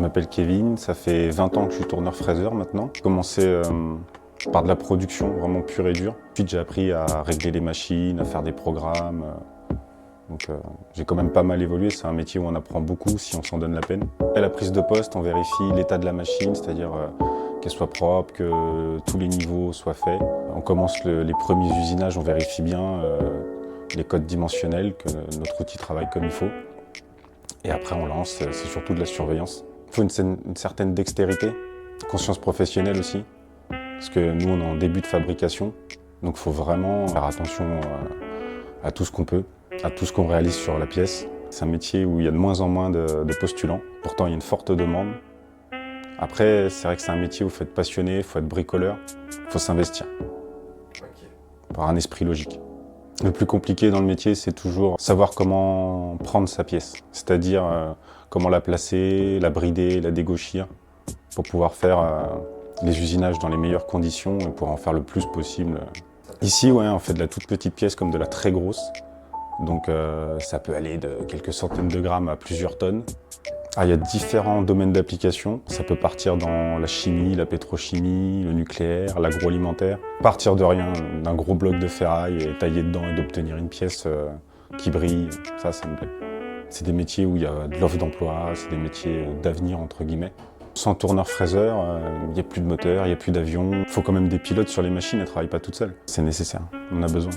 m'appelle Kevin, ça fait 20 ans que je suis tourneur-fraiseur maintenant. J'ai commencé par de la production vraiment pure et dure. Ensuite j'ai appris à régler les machines, à faire des programmes. J'ai quand même pas mal évolué, c'est un métier où on apprend beaucoup si on s'en donne la peine. À la prise de poste, on vérifie l'état de la machine, c'est-à-dire qu'elle soit propre, que tous les niveaux soient faits. On commence les premiers usinages, on vérifie bien les codes dimensionnels, que notre outil travaille comme il faut. Et après on lance, c'est surtout de la surveillance. Il faut une certaine dextérité, conscience professionnelle aussi, parce que nous on est en début de fabrication, donc il faut vraiment faire attention à tout ce qu'on peut, à tout ce qu'on réalise sur la pièce. C'est un métier où il y a de moins en moins de postulants, pourtant il y a une forte demande. Après, c'est vrai que c'est un métier où il faut être passionné, il faut être bricoleur, il faut s'investir, par un esprit logique. Le plus compliqué dans le métier, c'est toujours savoir comment prendre sa pièce, c'est-à-dire comment la placer, la brider, la dégauchir, pour pouvoir faire les usinages dans les meilleures conditions et pour en faire le plus possible. Ici, ouais, on fait de la toute petite pièce comme de la très grosse, donc ça peut aller de quelques centaines de grammes à plusieurs tonnes. Il y a différents domaines d'application. Ça peut partir dans la chimie, la pétrochimie, le nucléaire, l'agroalimentaire. Partir de rien, d'un gros bloc de ferraille et tailler dedans et d'obtenir une pièce qui brille, ça me plaît. C'est des métiers où il y a de l'offre d'emploi, c'est des métiers d'avenir entre guillemets. Sans tourneur-fraiseur, il n'y a plus de moteur, il n'y a plus d'avion. Il faut quand même des pilotes sur les machines, elles ne travaillent pas toutes seules. C'est nécessaire, on a besoin.